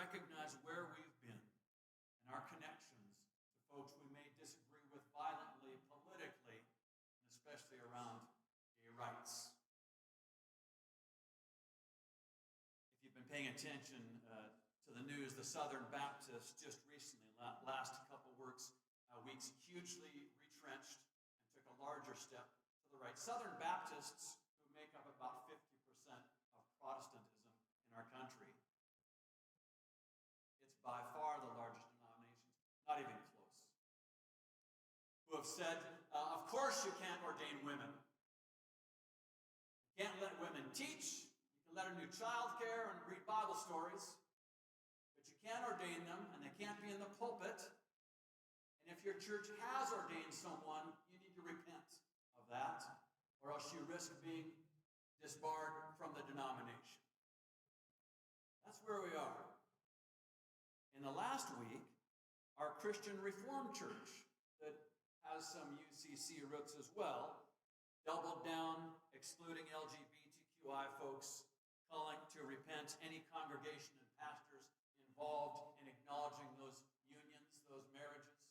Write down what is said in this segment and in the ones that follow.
recognize where we've been and our connections to folks we may disagree with violently, politically, and especially around gay rights. If you've been paying attention to the news, the Southern Baptists just recently, last couple weeks, hugely retrenched and took a larger step to the right. Southern Baptists, who make up about 50% of Protestantism in our country, it's by far the largest denomination, not even close, who have said, of course you can't ordain women. You can't let women teach. You can let them do childcare and read Bible stories, but you can't ordain them, and they can't be in the pulpit. And if your church has ordained someone, you need to repent of that, or else you risk being disbarred from the denomination. That's where we are. In the last week, our Christian Reformed Church, that has some UCC roots as well, doubled down, excluding LGBTQI folks, calling to repent any congregation and pastors involved in acknowledging those unions, those marriages,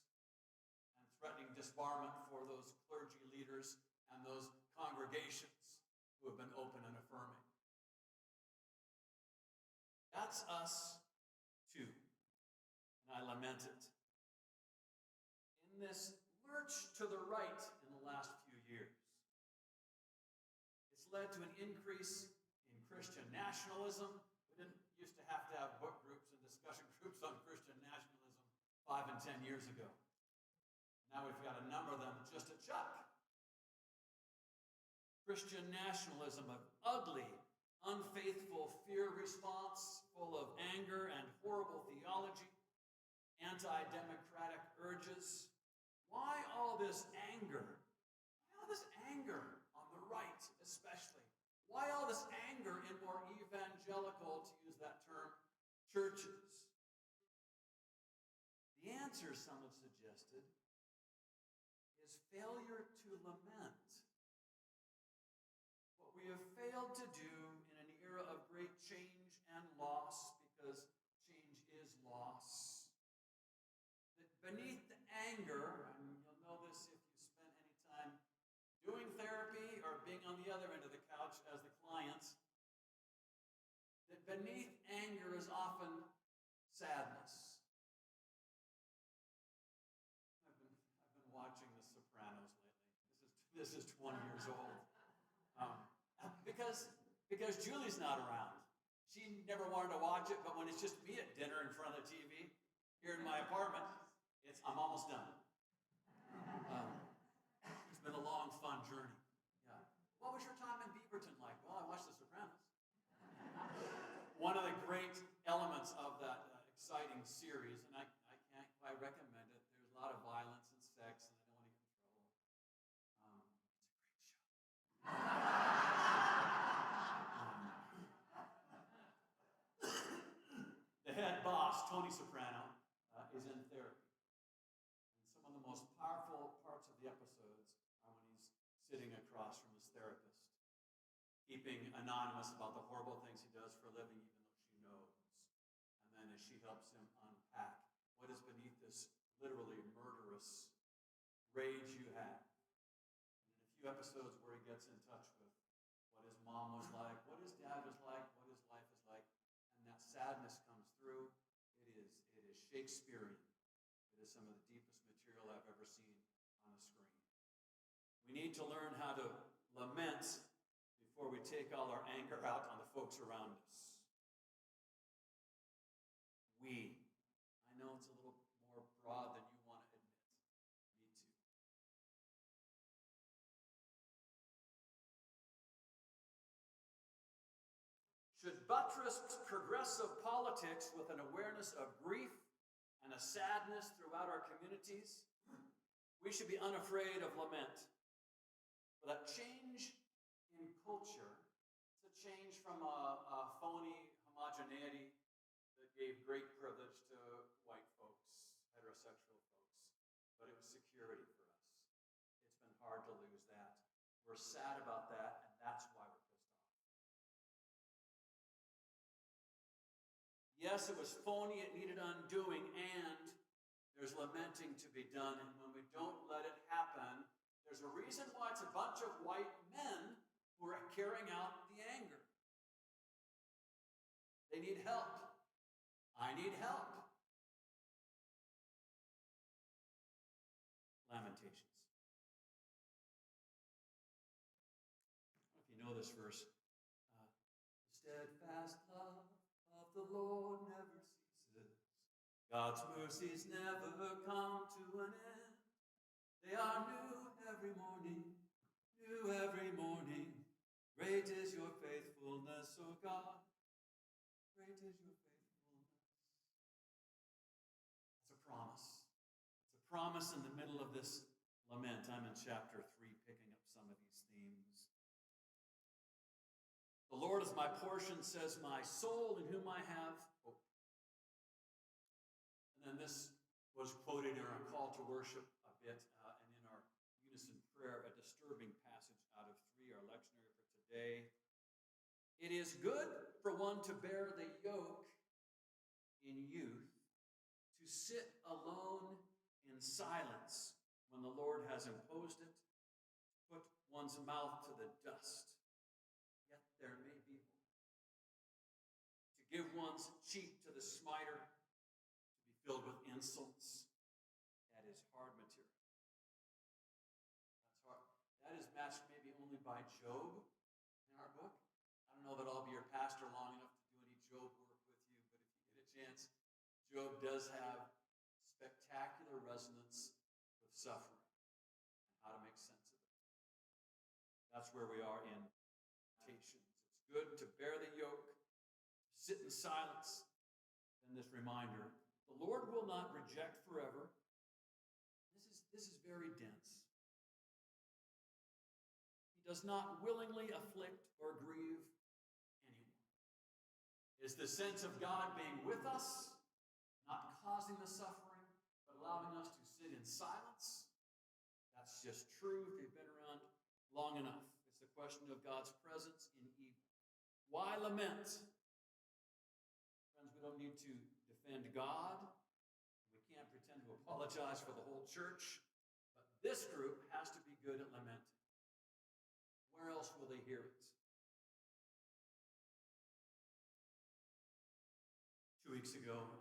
and threatening disbarment for those clergy leaders and those congregations who have been open and affirming. That's us too, and I lament it. In this lurch to the right in the last few years, it's led to an increase in Christian nationalism. We didn't used to have book groups and discussion groups on Christian nationalism 5 and 10 years ago. Now we've got a number of them just a chuck. Christian nationalism, an ugly, unfaithful fear response full of anger and horrible theology, anti-democratic urges. Why all this anger? Why all this anger on the right especially? Why all this anger in more evangelical, to use that term, churches? The answer, some have suggested, is failure to lament. What we have failed to do in an era of great change and loss, because change is loss, that beneath the anger, and you'll know this if you spend any time doing therapy or being on the other end of the couch as the clients, that beneath anger is often sadness. I've been watching The Sopranos lately. This is 20 years old. Because Julie's not around. She never wanted to watch it, but when it's just me at dinner in front of the TV here in my apartment, I'm almost done. It's been a long, fun journey. Yeah. What was your time in Beaverton like? Well, I watched The Sopranos. One of the great elements of that exciting series, and I can't quite recommend it. There's a lot of violence and sex, and I don't want to get in trouble. It's a great show. The head boss, Tony Soprano, is in therapy. And some of the most powerful parts of the episodes are when he's sitting across from his therapist, keeping anonymous about the horrible things he does for a living, even though she knows. And then as she helps him unpack what is beneath this literally murderous rage you have. And in a few episodes where he gets in touch with what his mom was like, what his dad was like, what his life is like, and that sadness comes through, it is Shakespearean. It is some of the deepest material I've ever seen on a screen. We need to learn how to lament before we take all our anger out on the folks around us. I know it's a little more broad than you want to admit. Me too. Should buttress progressive politics with an awareness of grief and a sadness throughout our communities, we should be unafraid of lament. For that change in culture, it's a change from a phony homogeneity that gave great privilege to white folks, heterosexual folks, but it was security for us. It's been hard to lose that. We're sad about that, and that's why we're pissed off. yes, it was phony, it needed undoing, and there's lamenting to be done. And when we don't let it happen, there's a reason why it's a bunch of white men who are carrying out the anger. They need help. I need help. Lamentations. If you know this verse, the steadfast love of the Lord never ceases. God's mercies never come to an end. They are new every morning, new every morning. Great is your faithfulness, O God. Great is your faithfulness. It's a promise. It's a promise in the middle of this lament. I'm in chapter 3, picking up some of these themes. The Lord is my portion, says my soul, in whom I have hope. And then this was quoted in our call to worship a bit, and in our unison prayer, a disturbing passage out of 3, our lectionary for today. It is good for one to bear the yoke in youth, to sit alone in silence when the Lord has imposed it, put one's mouth to the dust. Yet there may be hope. To give one's cheek to the smiter, to be filled with insults, that is hard material. That's hard. That is matched maybe only by Job in our book. I don't know that I'll be your pastor long enough to do any Job work with you, but if you get a chance, Job does have spectacular resonance with suffering and how to make sense of it. That's where we are in Lamentations. It's good to bear the yoke, to sit in silence. Then this reminder, the Lord will not reject forever. This is very dense. He does not willingly afflict or grieve anyone. It's the sense of God being with us, not causing the suffering, but allowing us to sit in silence. That's just true if you've been around long enough. It's the question of God's presence in evil. Why lament? Friends, we don't need to defend God. We can't pretend to apologize for the whole church. But this group has to be good at lamenting. Where else will they hear it? 2 weeks ago, when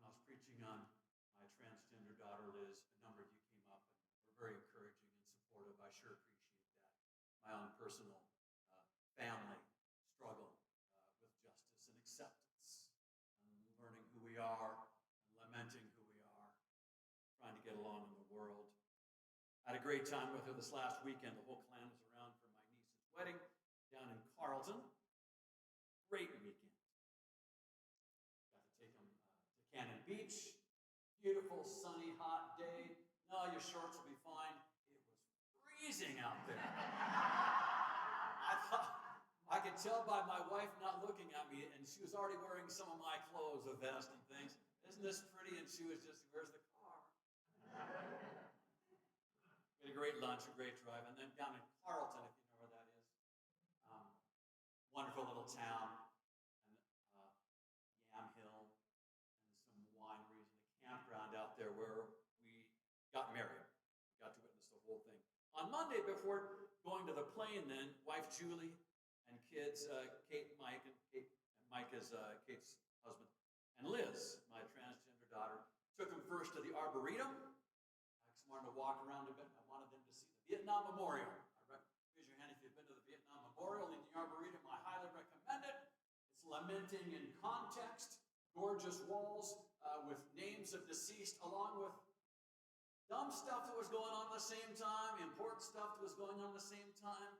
I was preaching on my transgender daughter, Liz, a number of you came up and were very encouraging and supportive. I sure appreciate that. My own personal family struggle with justice and acceptance, and learning who we are, and lamenting who we are, trying to get along in the world. I had a great time with her this last weekend. The whole clan was around for my niece's wedding down in Carlton. Great weekend. Got to take them to Cannon Beach. Beautiful, sunny, hot day. No, your shorts will be fine. It was freezing out there. I could tell by my wife not looking at me, and she was already wearing some of my clothes, a vest and things. Isn't this pretty? And she was just, where's the car? We had a great lunch, a great drive, and then down in Carlton, if you know where that is. Wonderful little town, and Yam Hill, and some wineries, and a campground out there where we got married. We got to witness the whole thing. On Monday, before going to the plane then, wife Julie and kids, Kate, Mike, and Mike is Kate's husband, and Liz, my transgender daughter, took them first to the Arboretum. I just wanted to walk around a bit. I wanted them to see the Vietnam Memorial. Raise your hand if you've been to the Vietnam Memorial in the Arboretum. I highly recommend it. It's lamenting in context, gorgeous walls with names of deceased, along with dumb stuff that was going on at the same time, important stuff that was going on at the same time.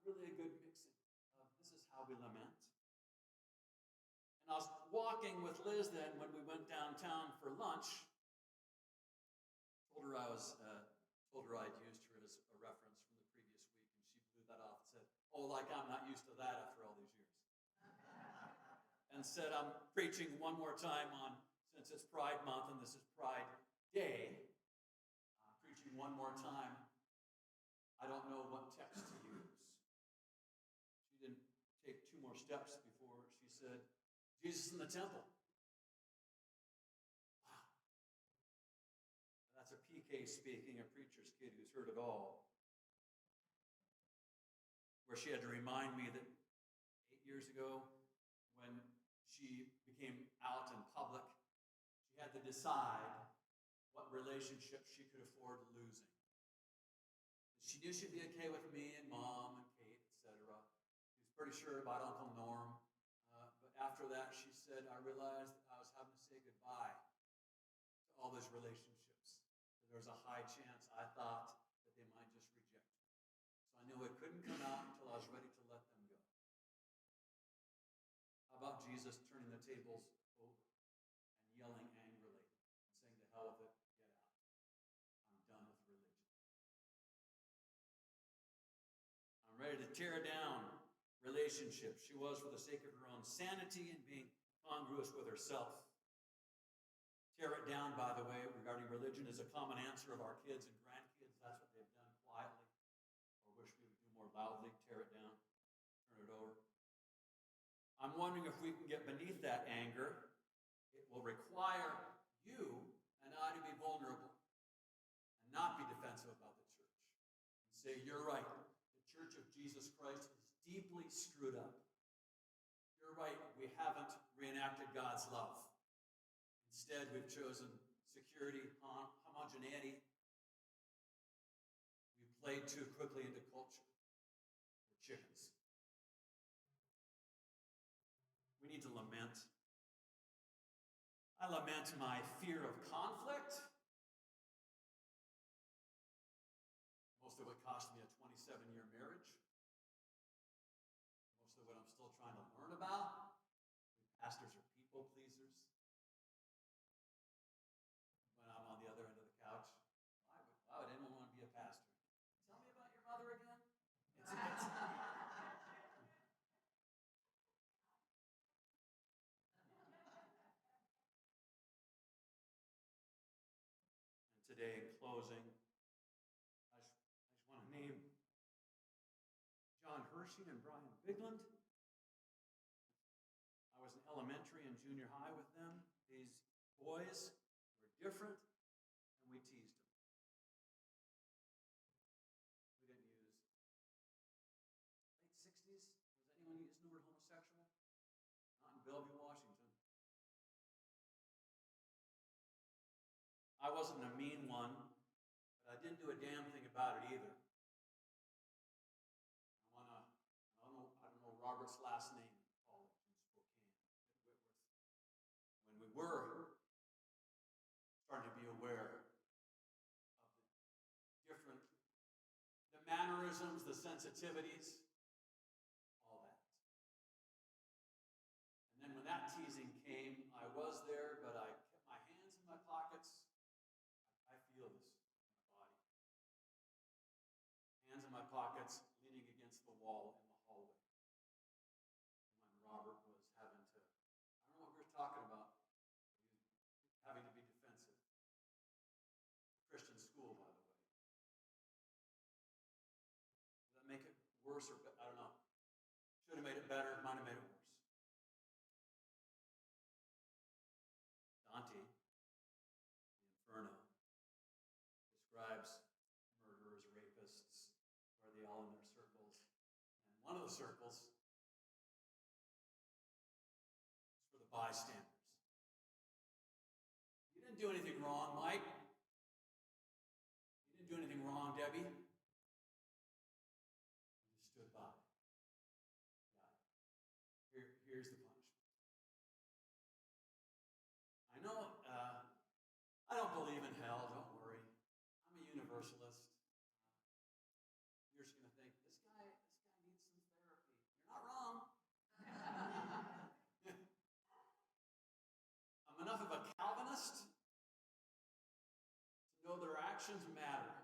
Really a good mixing of this is how we lament. And I was walking with Liz then when we went downtown for lunch. Told her I'd used her as a reference from the previous week, and she blew that off and said, "Oh, like I'm not used to that after all these years." And said, "I'm preaching one more time on, since it's Pride Month and this is Pride Day, I'm preaching one more time. I don't know what text to use." She didn't take 2 more steps before she said, Jesus in the temple. Wow. That's a PK speaking, a preacher's kid who's heard it all. Where she had to remind me that 8 years ago, when she became out in public, she had to decide what relationship she could afford losing. She knew she'd be okay with me and Mom and Kate, etc. She was pretty sure about Uncle Norm. But after that, she said, I realized that I was having to say goodbye to all those relationships. There was a high chance I thought that they might just reject me. So I knew it couldn't come out until I was ready to let them go. How about Jesus turning the tables over and yelling angrily and saying, to hell with it, get out. I'm done with religion. I'm ready to tear down relationships she was for the sake of her own sanity and being congruous with herself. Tear it down, by the way, regarding religion is a common answer of our kids and grandkids. That's what they've done quietly, or wish we would do more loudly. Tear it down, turn it over. I'm wondering if we can get beneath that anger. It will require you and I to be vulnerable and not be defensive about the church. And say, you're right, the Church of Jesus Christ is deeply screwed up. You're right, we haven't reenacted God's love. Instead, we've chosen security, homogeneity. We've played too quickly into culture. We're chickens. We need to lament. I lament my fear of conflict. Most of it cost me a 27-year marriage. Most of what I'm still trying to learn about. Pastors are people pleasers. When I'm on the other end of the couch, why would anyone want to be a pastor? Tell me about your mother again. And today, in closing, I just want to name John Hershey and Brian Bigland. I was in elementary and junior high with them. These boys were different, and we teased them. We didn't use late 60s. Was anyone using the word homosexual? Not in Bellevue, Washington. I wasn't a mean one, but I didn't do a damn thing about it either. I don't know Robert's last name. When we were starting to be aware of the mannerisms, the sensitivities, all that. And then when that teasing came, I was there, but I kept my hands in my pockets. I feel this in my body. Hands in my pockets, leaning against the wall in the hallway. When Robert was having to, I don't know what we were talking about, having to be defensive. Christian school, by the way. Does that make it worse or better? I don't know. Should have made it better, might have made it worse. Dante, the Inferno, describes murderers, rapists, where they all in their circles. And one of the circles is for the bystanders. You didn't do anything wrong, Mike. You didn't do anything wrong, Debbie. You just stood by. Yeah. Here's the punishment. I know, I don't believe in hell, don't worry. I'm a universalist. You're just going to think, this guy needs some therapy. You're not wrong. I'm enough of a Calvinist to know their actions matter.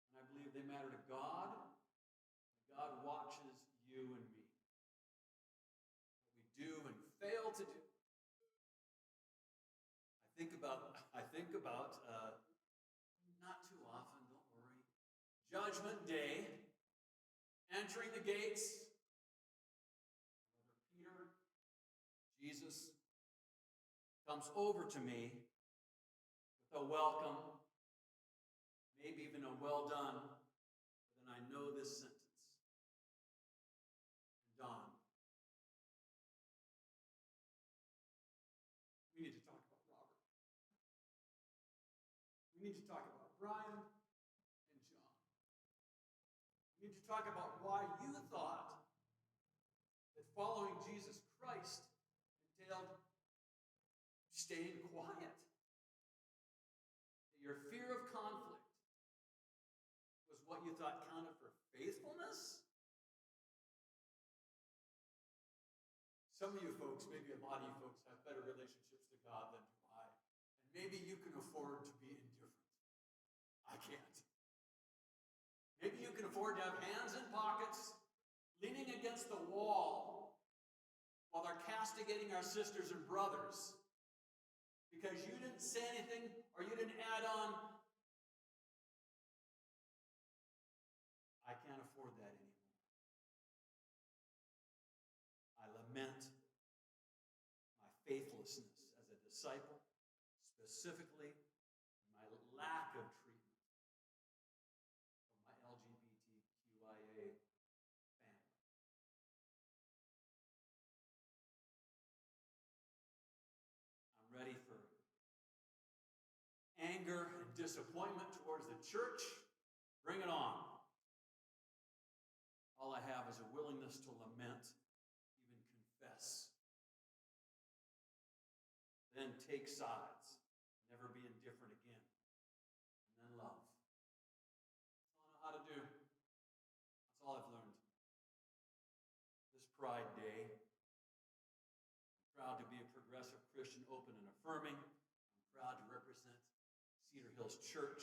And I believe they matter to God. And God watches you and me. What we do and fail to do. I think about not too often, don't worry, Judgment Day, entering the gates, Brother Peter comes over to me with a welcome, maybe even a well done, then I know this sentence. And Don, we need to talk about Robert. We need to talk about Brian and John. We need to talk about why you thought that following Jesus Christ entailed staying quiet. That your fear of conflict was what you thought counted for faithfulness. Some of you folks, maybe a lot of you folks, have better relationships to God than do I. And maybe you can afford to be indifferent. I can't. Maybe you can afford to have hands in pockets, leaning against the wall while they're castigating our sisters and brothers because you didn't say anything or you didn't add on. I can't afford that anymore. I lament my faithlessness as a disciple, specifically my lack of treatment of my LGBTQIA family. I'm ready for anger and disappointment towards the church. Bring it on. All I have is a willingness to lament, even confess. Then take sides, never be indifferent again, and then love. That's all I know how to do. That's all I've learned. This Pride Day, I'm proud to be a progressive Christian, open and affirming. I'm proud to represent Cedar Hills Church.